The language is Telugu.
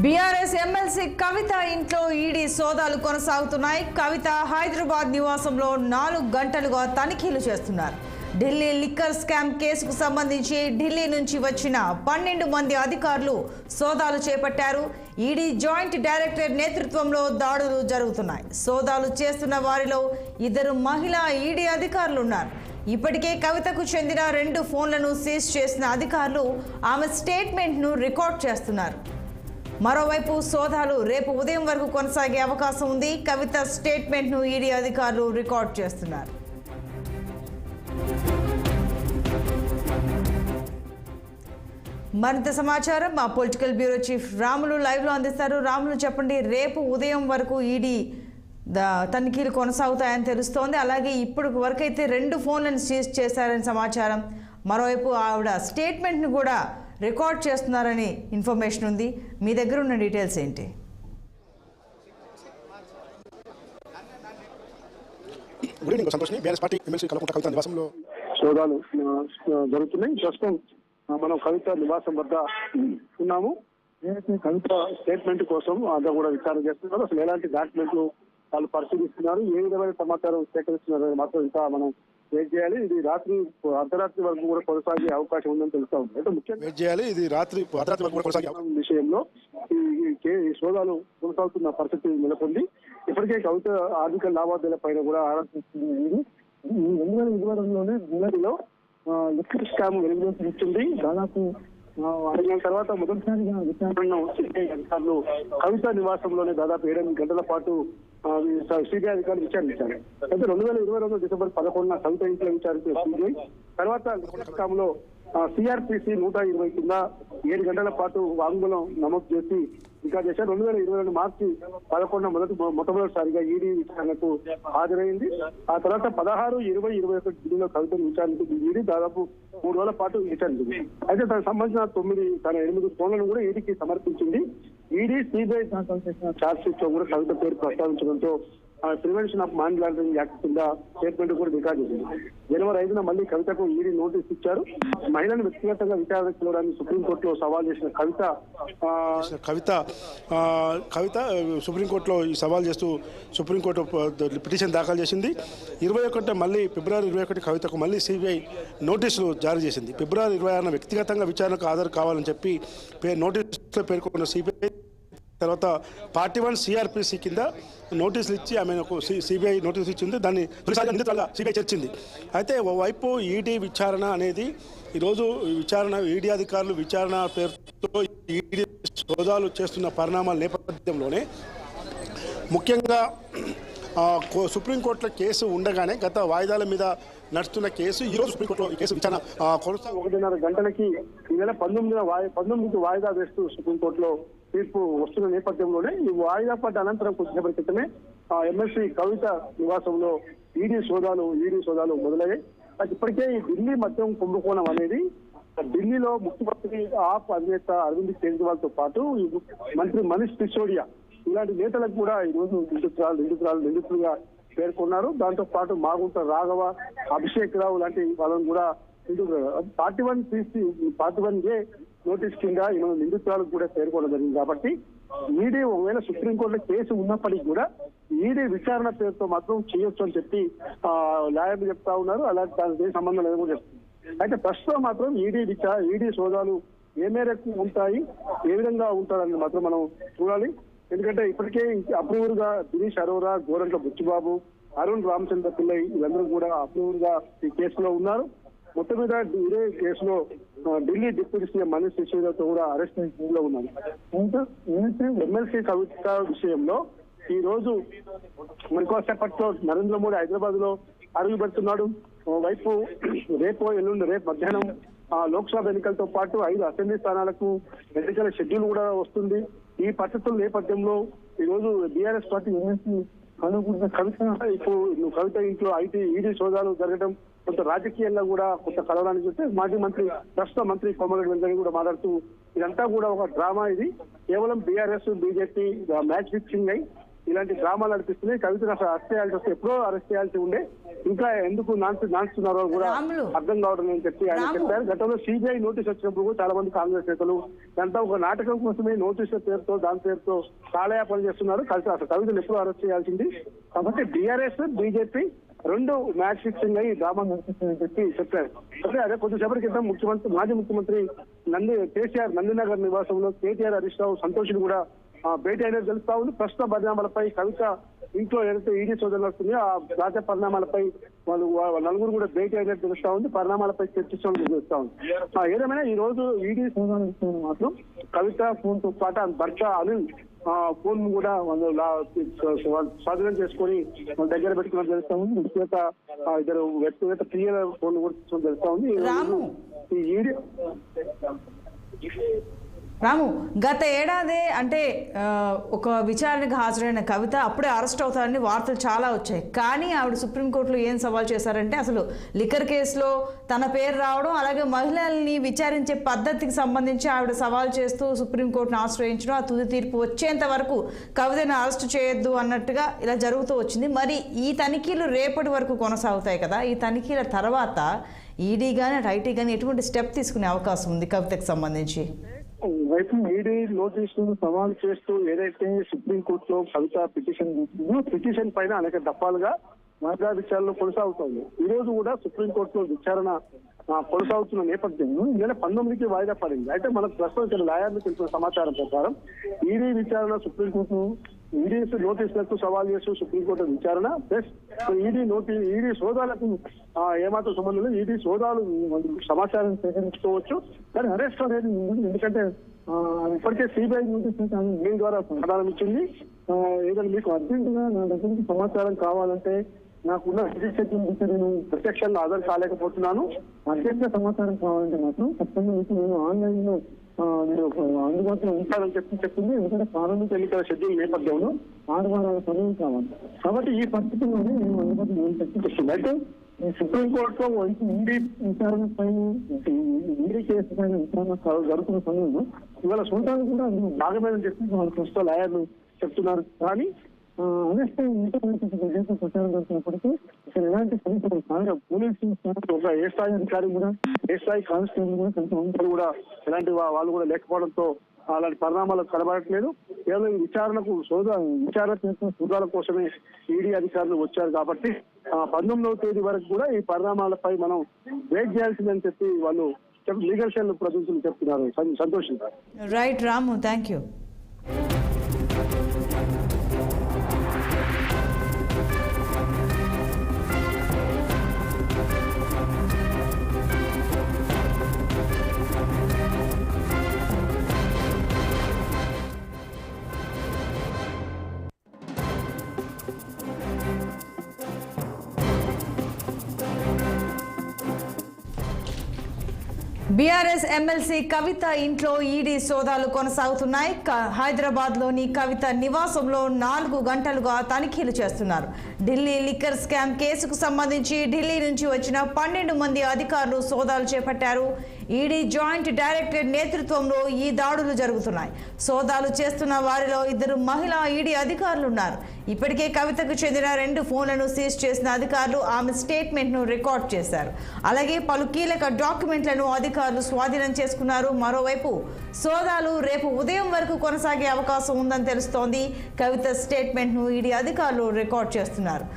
బీఆర్ఎస్ ఎమ్మెల్సీ కవిత ఇంట్లో ఈడీ సోదాలు కొనసాగుతున్నాయి. కవిత హైదరాబాద్ నివాసంలో 4 గంటలుగా తనిఖీలు చేస్తున్నారు. ఢిల్లీ లిక్కర్ స్కామ్ కేసుకు సంబంధించి ఢిల్లీ నుంచి వచ్చిన 12 మంది అధికారులు సోదాలు చేపట్టారు. ఈడీ జాయింట్ డైరెక్టర్ నేతృత్వంలో దాడులు జరుగుతున్నాయి. సోదాలు చేస్తున్న వారిలో 2 మహిళా ఈడీ అధికారులు ఉన్నారు. ఇప్పటికే కవితకు చెందిన 2 ఫోన్లను సీజ్ చేసిన అధికారులు ఆమె స్టేట్మెంట్ను రికార్డ్ చేస్తున్నారు. మరోవైపు సోదాలు రేపు ఉదయం వరకు కొనసాగే అవకాశం ఉంది. కవిత స్టేట్మెంట్ను ఈడీ అధికారులు రికార్డ్ చేస్తున్నారు. మరింత సమాచారం మా పొలిటికల్ బ్యూరో చీఫ్ రాములు లైవ్లో అందిస్తారు. రాములు, చెప్పండి, రేపు ఉదయం వరకు ఈడీ తనిఖీలు కొనసాగుతాయని తెలుస్తోంది. అలాగే ఇప్పుడు వరకు అయితే 2 ఫోన్లను సీజ్ చేశారని సమాచారం. మరోవైపు ఆవిడ స్టేట్మెంట్ను కూడా రికార్డ్ చేస్తున్నారని ఇన్ఫర్మేషన్ ఉంది. మీ దగ్గర ఉన్న డీటెయిల్స్ ఏంటి? గుడ్ ఈవినింగ్ సంతోష్ని. బీఆర్ఎస్ పార్టీ ఎమ్మెల్సీ కల్వకుంట్ల కవిత నివాసంలో సోదాలు జరుగుతున్నాయి. ప్రస్తుతం మనం కవిత నివాసం వద్ద ఉన్నాము. కవిత స్టేట్మెంట్ కోసం అంతా కూడా విచారణ చేస్తున్నారు. అసలు ఎలాంటి డాక్యుమెంట్లు వాళ్ళు పరిశీలిస్తున్నారు, ఏ విధమైన సమాచారం సేకరిస్తున్నారు మాత్రం ఇంకా మనం వెయిట్ చేయాలి. ఇది రాత్రి అర్ధరాత్రి వరకు కూడా కొనసాగే అవకాశం ఉందని తెలుస్తా ఉంది. అయితే ముఖ్యంగా ఇది రాత్రి అర్ధరాత్రి వరకు కొనసాగే విషయంలో ఈ సోదాలు కొనసాగుతున్న పరిస్థితి నెలకొంది. ఇప్పటికే కవిత ఆర్థిక లావాదేవీల పైన కూడా ఆరాధిస్తుంది. 2022లోనే జూలైలో లిక్కర్ స్కామ్ వెలుగులోకి వచ్చింది. దాదాపు 6 నెలల తర్వాత మొదటిసారిగా విచారణ అధికారులు కవిత నివాసంలోనే దాదాపు 7 గంటల పాటు సిబిఐ అధికారులు విచారించారు. అయితే 2022 డిసెంబర్ 11న కవిత ఇంట్లో విచారించిన సిబిఐ తర్వాత లిక్కర్ స్కామ్ లో సిఆర్పిసి 120 కింద 7 గంటల పాటు వాంగ్మూలం నమోదు చేసి రికార్డు చేశారు. 2022 మార్చి 11న మొట్టమొదటిసారిగా ఈడీ విచారణకు హాజరైంది. ఆ తర్వాత 16, 20, 21 ఢిల్లీలో కవితను విచారించింది ఈడీ. దాదాపు 3 రోజుల పాటు విచారించింది. అయితే తనకు సంబంధించిన 8 ఫోన్లను కూడా ఈడీకి సమర్పించింది. ఈడీ సిబిఐ దాఖలు చేసిన ఛార్జ్ షీట్ లో కూడా కవిత పేరు ప్రస్తావించడంతో prevention of money laundering act కింద స్టేట్మెంట్ కూడా రికార్డు చేసింది. జనవరి 5న మళ్ళీ కవితకు ఈడీ నోటీస్ ఇచ్చారు. మహిళను వ్యక్తిగతంగా విచారణ చేయడానికి సుప్రీంకోర్టులో సవాల్ చేసిన కవిత సుప్రీంకోర్టులో ఈ సవాల్ చేస్తూ సుప్రీంకోర్టు పిటిషన్ దాఖలు చేసింది. 21 మళ్ళీ ఫిబ్రవరి 21 కవితకు మళ్ళీ సిబిఐ నోటీసులు జారీ చేసింది. ఫిబ్రవరి 26న వ్యక్తిగతంగా విచారణకు హాజరు కావాలని చెప్పి నోటీసులో పేర్కొన్న సిబిఐ తర్వాత పార్టీ 1 సిఆర్పిసి కింద నోటీసులు ఇచ్చి ఆమెకు సిబిఐ నోటీసు ఇచ్చింది. దాన్ని తొలిసారిగా నిందితులుగా సిబిఐ చేర్చింది. అయితే ఓవైపు ఈడీ విచారణ అనేది ఈరోజు ఈడీ అధికారులు విచారణ పేరుతో ఈడీ సోదాలు చేస్తున్న పరిణామాల నేపథ్యంలోనే ముఖ్యంగా సుప్రీంకోర్టులో కేసు ఉండగానే గత వాయిదాల మీద నడుస్తున్న కేసు ఈరోజు సుప్రీంకోర్టులో ఈ కేసు విచారణ కొనసాగు 1:30 గంటలకి ఈ నెల 19కి వాయిదా వేస్తూ సుప్రీంకోర్టులో తీర్పు వస్తున్న నేపథ్యంలోనే ఈ వాయిదా పడ్డ అనంతరం కొద్దిసేపటి క్రితమే ఎమ్మెల్సీ కవిత నివాసంలో ఈడీ సోదాలు మొదలయ్యాయి. ఇప్పటికే ఈ ఢిల్లీ మద్యం కుంభకోణం అనేది ఢిల్లీలో ముఖ్యమంత్రి ఆప్ అధినేత అరవింద్ కేజ్రీవాల్ తో పాటు మంత్రి మనీష్ సిసోడియా ఇలాంటి నేతలకు కూడా ఈ రోజు నిందితులుగా పేర్కొన్నారు. దాంతో పాటు మాగుంట రాఘవ, అభిషేక్ రావు లాంటి వాళ్ళని కూడా పార్టీ 1 నోటీస్ కింద నిందితులకు కూడా పేర్కొనడం జరిగింది. కాబట్టి ఈడీ ఒకవేళ సుప్రీంకోర్టులో కేసు ఉన్నప్పటికీ కూడా ఈడీ విచారణ పేరుతో మాత్రం చేయొచ్చు అని చెప్పి లాయర్లు చెప్తా ఉన్నారు. అలాంటి దానికి సంబంధం లేదని కూడా చెప్తుంది. అయితే ప్రస్తుతం మాత్రం ఈడీ సోదాలు ఏ మేరకు ఉంటాయి, ఏ విధంగా ఉంటారని మాత్రం మనం చూడాలి. ఎందుకంటే ఇప్పటికే అప్రూవర్ గా దినేష్ అరోరా, గోరంట్ల బుచ్చిబాబు, అరుణ్ రామచంద్ర పిల్లై వీళ్ళందరూ కూడా అప్రూవర్ గా ఈ కేసులో ఉన్నారు. మొత్తం మీద ఇదే కేసులో ఢిల్లీ డిప్యూటీ సీఎం మనీష్ సిసోడియాతో కూడా అరెస్ట్ లో ఉన్నారు. ఎమ్మెల్సీ కవిత విషయంలో ఈ రోజు మరికొద్దిసేపట్లో నరేంద్ర మోడీ హైదరాబాద్ లో అడుగు పెడుతున్నాడు. వైపు రేపు మధ్యాహ్నం లోక్సభ ఎన్నికలతో పాటు 5 అసెంబ్లీ స్థానాలకు ఎన్నికల షెడ్యూల్ కూడా వస్తుంది. ఈ పరిస్థితుల నేపథ్యంలో ఈ రోజు బీఆర్ఎస్ పార్టీ ఎమ్మెల్సీ కవిత ఇంట్లో ఈడీ సోదాలు జరగడం కొంత రాజకీయంగా కూడా కొంత కలవడానికి చూస్తే ప్రస్తుత మంత్రి కోమటిరెడ్డి వెంకయ్య కూడా మాట్లాడుతూ ఇదంతా కూడా ఒక డ్రామా, ఇది కేవలం బీఆర్ఎస్ బీజేపీ మ్యాచ్ ఫిక్సింగ్ అయి ఇలాంటి డ్రామాలు నడిపిస్తున్నాయి. కవితను అసలు అరెస్ట్ చేయాల్సి వస్తే ఎప్పుడో అరెస్ట్ చేయాల్సి ఉండే, ఇంకా ఎందుకు నాన్స్తున్నారో కూడా రాములు. అర్థం కావడం అని చెప్పి ఆయన చెప్పారు. గతంలో సిబిఐ నోటీస్ వచ్చినప్పుడు కూడా చాలా మంది కాంగ్రెస్ నేతలు దాంట్లో ఒక నాటకం కోసమే నోటీసుల పేరుతో దాని పేరుతో కాలయాపన చేస్తున్నారు. అసలు కవితను ఎప్పుడు అరెస్ట్ చేయాల్సింది. కాబట్టి బీఆర్ఎస్ బీజేపీ రెండు మ్యాచ్ ఫిక్సింగ్ అయ్యి డ్రామా నడిపిస్తుందని చెప్పి చెప్పారు. అదే కొద్దిసేపటి క్రితం మాజీ ముఖ్యమంత్రి కేసీఆర్ నందినగర్ నివాసంలో కేటీఆర్, హరీష్ రావు, సంతోష్ని కూడా భేటీ అయినట్టు తెలుస్తా ఉంది. ప్రస్తుత పరిణామాలపై కవిత ఇంట్లో ఏదైతే ఈడీ సోదరులు వస్తుందో ఆ తాజా పరిణామాలపై వాళ్ళు నలుగురు కూడా భేటీ అయినట్టు తెలుస్తా ఉంది. పరిణామాలపై చర్చించడం తెలుస్తా ఉంది. ఏదేమైనా ఈ రోజు ఈడీ సోదరులు మాత్రం కవిత ఫోన్ తో పాటు భర్త అనిల్ ఫోన్ కూడా స్వాధీనం చేసుకొని దగ్గర పెట్టుకున్నట్టు తెలుస్తా ఉంది. వ్యక్తిగత ఇద్దరు వ్యక్తిగత ప్రియుల ఫోన్ కూడా తెలుస్తా ఉంది. ఈ ఈడీ రాము, గత ఏడాది అంటే ఒక విచారణకు హాజరైన కవిత అప్పుడే అరెస్ట్ అవుతారని వార్తలు చాలా వచ్చాయి. కానీ ఆవిడ సుప్రీంకోర్టులో ఏం సవాల్ చేశారంటే అసలు లిక్కర్ కేసులో తన పేరు రావడం, అలాగే మహిళల్ని విచారించే పద్ధతికి సంబంధించి ఆవిడ సవాల్ చేస్తూ సుప్రీంకోర్టును ఆశ్రయించడం, ఆ తుది తీర్పు వచ్చేంత వరకు కవితను అరెస్ట్ చేయొద్దు అన్నట్టుగా ఇలా జరుగుతూ వచ్చింది. మరి ఈ తనిఖీలు రేపటి వరకు కొనసాగుతాయి కదా. ఈ తనిఖీల తర్వాత ఈడీ కానీ ఐటీ కానీ ఎటువంటి స్టెప్ తీసుకునే అవకాశం ఉంది కవితకు సంబంధించి? వైపు ఈడీ నోటీసులను సవాల్ చేస్తూ ఏదైతే సుప్రీంకోర్టులో కవిత పిటిషన్ పైన అనేక దఫాలుగా వాయిదా విచారణలు కొనసాగుతోంది. ఈ రోజు కూడా సుప్రీంకోర్టులో విచారణ కొనసాగుతున్న నేపథ్యంలో ఈ నెల 19కి వాయిదా పడింది. అయితే మనకు ప్రస్తుతం లాయర్లు తెలిసిన సమాచారం ప్రకారం ఈడీ విచారణ సుప్రీంకోర్టు ఈడీ నోటీసులకు సవాల్ చేస్తూ సుప్రీంకోర్టు విచారణ ప్లస్ ఈడీ సోదాలకు ఏమాత్రం సంబంధం లేదు. ఈడీ సోదాలు సమాచారం సేకరించుకోవచ్చు, కానీ అరెస్ట్ అనేది ఎందుకంటే ఇప్పటికే సిబిఐ నోటీస్ మెయిల్ ద్వారా సమాధానం ఇచ్చింది. ఏదైనా మీకు అర్జెంటుగా నా దగ్గర నుంచి సమాచారం కావాలంటే నాకున్న నేను ప్రత్యక్షంగా హాజరు కాలేకపోతున్నాను, అర్జెంట్ గా సమాచారం కావాలంటే మాత్రం ఖచ్చితంగా నేను ఆన్లైన్ లో నేను అందుబాటులో ఉంటానని చెప్పింది. ఎందుకంటే ప్రారంభిక ఎన్నికల షెడ్యూల్ నేపథ్యంలో 6 వారాల సమయం కావాలి. కాబట్టి ఈ పరిస్థితుల్లోనే నేను అందుబాటులో చెప్తుంది. అయితే ఈ సుప్రీంకోర్టులో ఈడీ విచారణ పైన ఈడీ కేసు పైన విచారణ జరుగుతున్న సమయంలో ఇవాళ చూడటానికి కూడా భాగమేదని చెప్పి వాళ్ళ ప్రస్తుత లాయర్లు చెప్తున్నారు. కానీ అరెస్ట్ ఇంటర్నెట్ ప్రచారం జరుగుతున్నప్పటికీ ఇక్కడ ఎలాంటి సమస్యలు పోలీసు ఒక ఏ స్థాయి అధికారి కూడా ఏ స్థాయి కానిస్టేబుల్ కూడా కొంచెం కూడా ఎలాంటి వాళ్ళు కూడా లేకపోవడంతో అలాంటి పరిణామాలు కనబడట్లేదు. కేవలం విచారణకు విచారణ చేసిన సోదాల కోసమే ఈడీ అధికారులు వచ్చారు. కాబట్టి 19వ తేదీ వరకు కూడా ఈ పరిణామాలపై మనం వెయిట్ చేయాల్సిందని చెప్పి వాళ్ళు లీగల్ సెల్ ప్రతినిధులు చెప్తున్నారు. సంతోషంగా right Ramu, thank you. BRS MLC Kavitha ఇంట్లో ఈడీ సోదాలు కొనసాగుతున్నాయి. హైదరాబాద్లోని కవిత నివాసంలో 4 గంటలుగా తనిఖీలు చేస్తున్నారు. ఢిల్లీ లిక్కర్ స్కామ్ కేసుకు సంబంధించి ఢిల్లీ నుంచి వచ్చిన 12 మంది అధికారులు సోదాలు చేపట్టారు. ఈడీ జాయింట్ డైరెక్టరేట్ నేతృత్వంలో ఈ దాడులు జరుగుతున్నాయి. సోదాలు చేస్తున్న వారిలో 2 మహిళా ఈడీ అధికారులు ఉన్నారు. ఇప్పటికే కవితకు చెందిన 2 ఫోన్లను సీజ్ చేసిన అధికారులు ఆమె స్టేట్మెంట్ను రికార్డ్ చేశారు. అలాగే పలు కీలక డాక్యుమెంట్లను అధికారులు స్వాధీనం చేసుకున్నారు. మరోవైపు సోదాలు రేపు ఉదయం వరకు కొనసాగే అవకాశం ఉందని తెలుస్తోంది. కవిత స్టేట్మెంట్ను ఈడీ అధికారులు రికార్డ్ చేస్తున్నారు.